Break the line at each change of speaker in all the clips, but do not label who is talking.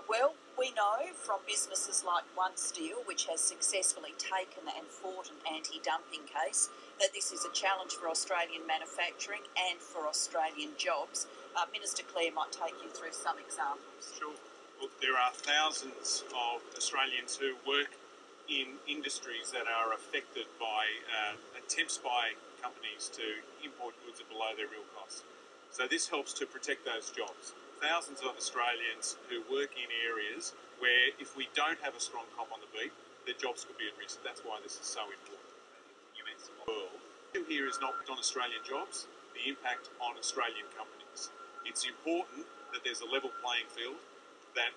Well, we know from businesses like One Steel, which has successfully taken and fought an anti-dumping case, that this is a challenge for Australian manufacturing and for Australian jobs. Minister Clare might take you through some examples.
Sure. Look, there are thousands of Australians who work in industries that are affected by attempts by companies to import goods at below their real cost. So this helps to protect those jobs. Thousands of Australians who work in areas where if we don't have a strong cop on the beat, their jobs could be at risk. That's why this is so important. The world here is not on Australian jobs, the impact on Australian companies. It's important that there's a level playing field, that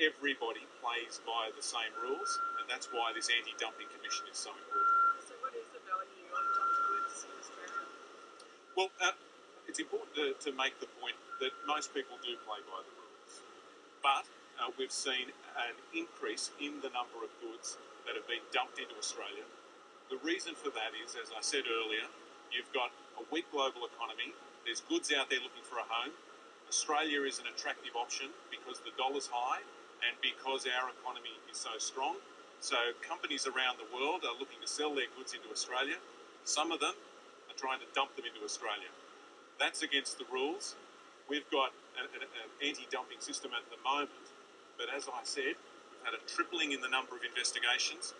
everybody plays by the same rules, and that's why this anti-dumping commission is so important.
So what is the value of dumped goods in Australia?
Well, it's important to make the point that most people do play by the rules, but we've seen an increase in the number of goods that have been dumped into Australia. The reason for that is, as I said earlier, you've got a weak global economy, there's goods out there looking for a home. Australia is an attractive option because the dollar's high and because our economy is so strong. So companies around the world are looking to sell their goods into Australia. Some of them are trying to dump them into Australia. That's against the rules. We've got an anti-dumping system at the moment, but as I said, we've had a tripling in the number of investigations.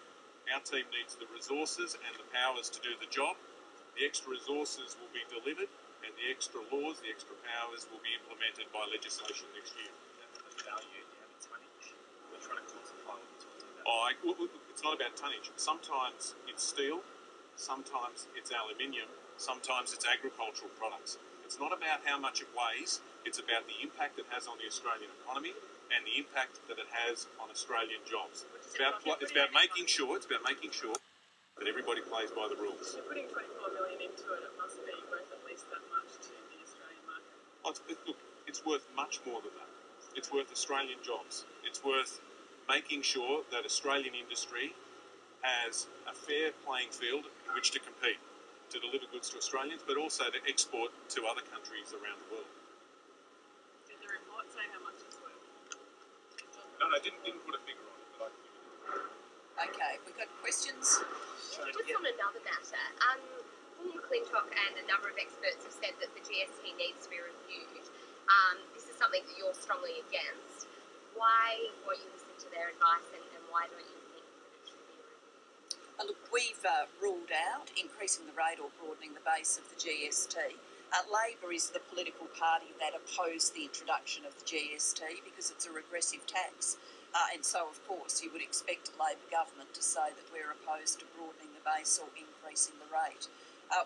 Our team needs the resources and the powers to do the job. The extra resources will be delivered, and the extra laws, the extra powers will be implemented by legislation next year.
Value, do you have a tonnage? We're trying to quantify what we're talking about.
It's not about tonnage. Sometimes it's steel, sometimes it's aluminium, sometimes it's agricultural products. It's not about how much it weighs, it's about the impact it has on the Australian economy and the impact that it has on Australian jobs. It's about making sure that everybody plays by the rules.
You're putting 24 million into it, it must be worth at least that much to the Australian market.
It's worth much more than that. It's worth Australian jobs. It's worth making sure that Australian industry has a fair playing field in which to compete, to deliver goods to Australians, but also to export to other countries around the world.
Did the report say how much it's worth?
No, didn't put a figure on it, but I can give you that.
Okay, we've got questions.
Just on another matter, Paul McClintock and a number of experts have said that the GST needs to be reviewed. This is something that you're strongly against. Why won't you listen to their advice, and why don't you think that it should be reviewed?
Look, we've ruled out increasing the rate or broadening the base of the GST. Labor is the political party that opposed the introduction of the GST because it's a regressive tax. And so, of course, you would expect a Labor government to say that we're opposed to broadening the base or increasing the rate.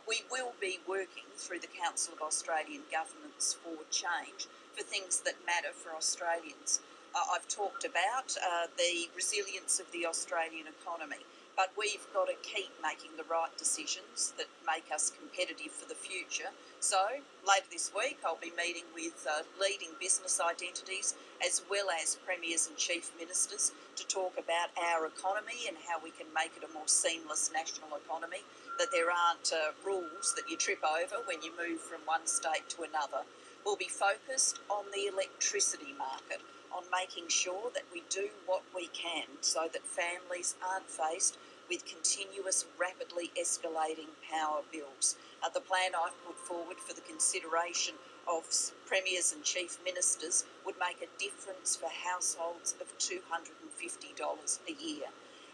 We will be working through the Council of Australian Governments for change for things that matter for Australians. I've talked about the resilience of the Australian economy, but we've got to keep making the right decisions that make us competitive for the future. So later this week I'll be meeting with leading business identities as well as premiers and chief ministers to talk about our economy and how we can make it a more seamless national economy, that there aren't rules that you trip over when you move from one state to another. We'll be focused on the electricity market, on making sure that we do what we can so that families aren't faced with continuous, rapidly escalating power bills. The plan I've put forward for the consideration of premiers and chief ministers would make a difference for households of $250 a year.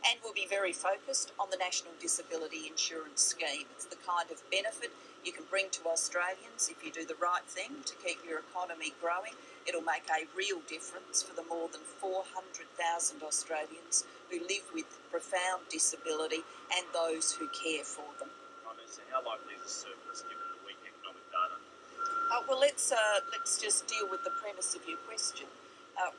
And we'll be very focused on the National Disability Insurance Scheme. It's the kind of benefit you can bring to Australians if you do the right thing to keep your economy growing. It'll make a real difference for the more than 400,000 Australians who live with profound disability and those who care for them.
So how likely is a surplus given the weak economic data?
Well, let's just deal with the premise of your question.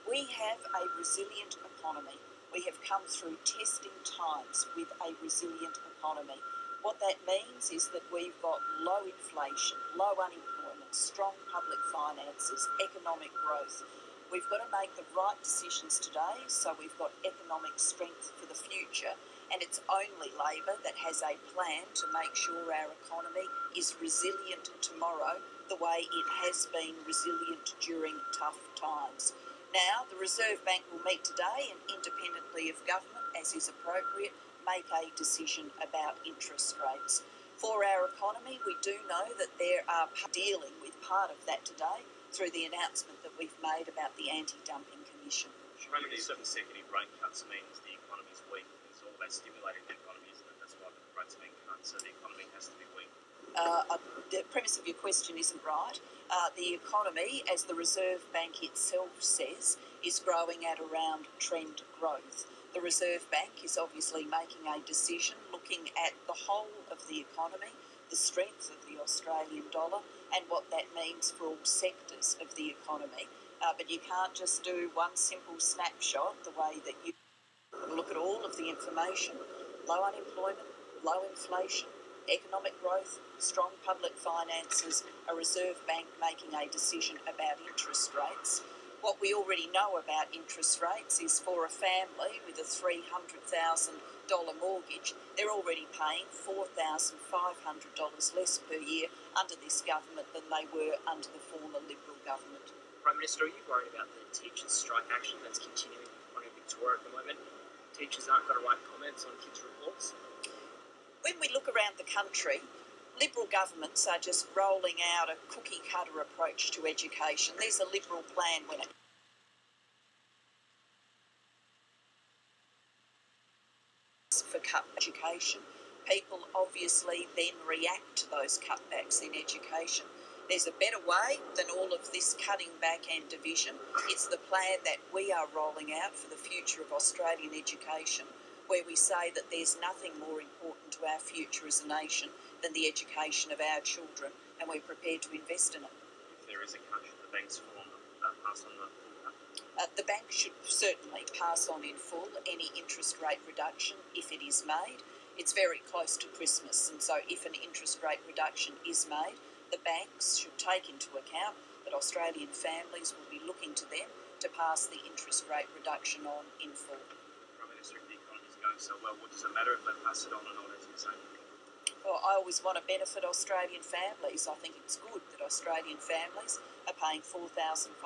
We have a resilient economy. We have come through testing times with a resilient economy. What that means is that we've got low inflation, low unemployment, strong public finances, economic growth. We've got to make the right decisions today so we've got economic strength for the future, and it's only Labor that has a plan to make sure our economy is resilient tomorrow the way it has been resilient during tough times. Now, the Reserve Bank will meet today and, independently of government, as is appropriate, make a decision about interest rates. For our economy, we do know that there are dealing with part of that today through the announcement that we've made about the Anti-Dumping Commission.
Surely 7 consecutive rate cuts means the economy's weak. It's all about stimulating the economy, isn't it? That's why the rates are being cut, so the economy has to be weak.
The premise of your question isn't right. The economy, as the Reserve Bank itself says, is growing at around trend growth. The Reserve Bank is obviously making a decision looking at the whole of the economy, the strength of the Australian dollar, and what that means for all sectors of the economy. But you can't just do one simple snapshot the way that you look at all of the information. Low unemployment, low inflation, economic growth, strong public finances, a Reserve Bank making a decision about interest rates. What we already know about interest rates is for a family with a $300,000 mortgage, they're already paying $4,500 less per year under this government than they were under the former Liberal government.
Prime Minister, are you worried about the teachers' strike action that's continuing on in Victoria at the moment? Teachers aren't going to write comments on kids' reports.
When we look around the country, Liberal governments are just rolling out a cookie-cutter approach to education. There's a Liberal plan when it for cut education. People obviously then react to those cutbacks in education. There's a better way than all of this cutting back and division. It's the plan that we are rolling out for the future of Australian education, where we say that there's nothing more important to our future as a nation than the education of our children, and we're prepared to invest in it.
If there is a cut, should the banks pass on the full cut?
The bank should certainly pass on in full any interest rate reduction if it is made. It's very close to Christmas, and so if an interest rate reduction is made, the banks should take into account that Australian families will be looking to them to pass the interest rate reduction on in full.
Prime Minister, if the economy's going so well, what does it matter if they pass it on or not, as you say?
Well, I always want to benefit Australian families. I think it's good that Australian families are paying $4,500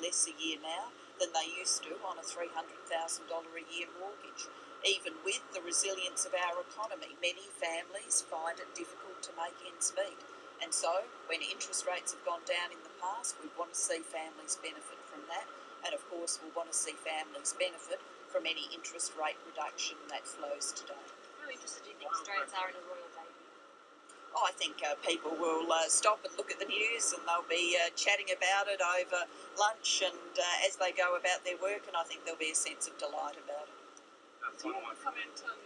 less a year now than they used to on a $300,000 a year mortgage. Even with the resilience of our economy, many families find it difficult to make ends meet. And so, when interest rates have gone down in the past, we want to see families benefit from that. And of course, we'll want to see families benefit from any interest rate reduction that flows today.
How interested do you think Australians are in a royal debut?
Oh, I think people will stop and look at the news, and they'll be chatting about it over lunch and as they go about their work, and I think there'll be a sense of delight about it.
Do you want to comment on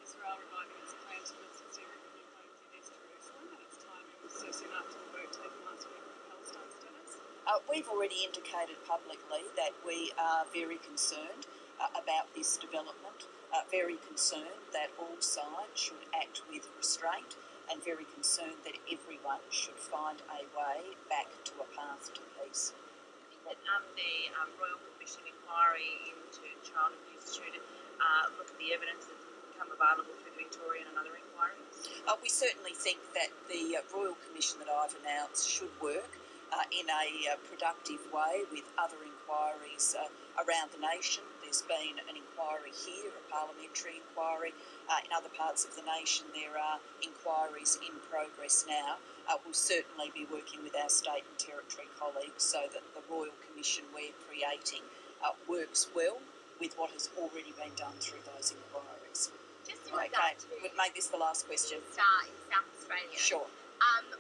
Israel reviving its plan to build some zero new homes in East Jerusalem and its timing so soon after the vote taken last week with Palestine status?
We've already indicated publicly that we are very concerned about this development, very concerned that all sides should act with restraint, and very concerned that everyone should find a way back to a path to peace.
I think that the Royal Commission inquiry into child abuse should look at the evidence that's become available through the Victorian and other inquiries.
We certainly think that the Royal Commission that I've announced should work in a productive way with other inquiries around the nation. There's been an inquiry here, a parliamentary inquiry. In other parts of the nation, there are inquiries in progress now. We'll certainly be working with our state and territory colleagues so that the Royal Commission we're creating works well with what has already been done through those inquiries.
Just in regard to
we'll make this the last question.
in South Australia.
Sure.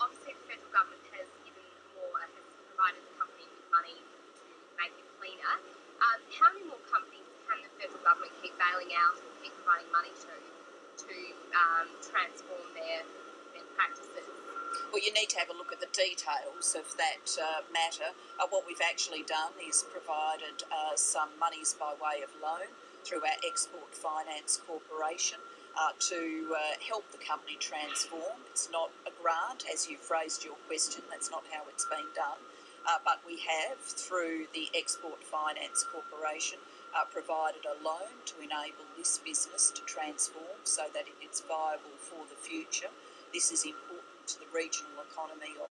Obviously, the federal government has provided the company with money to make it cleaner. How many more companies can the federal government keep bailing out or keep providing money to transform their practices?
Well, you need to have a look at the details of that matter. What we've actually done is provided some monies by way of loan through our Export Finance Corporation to help the company transform. It's not a grant, as you phrased your question. That's not how it's been done. But we have, through the Export Finance Corporation, provided a loan to enable this business to transform so that it's viable for the future. This is important to the regional economy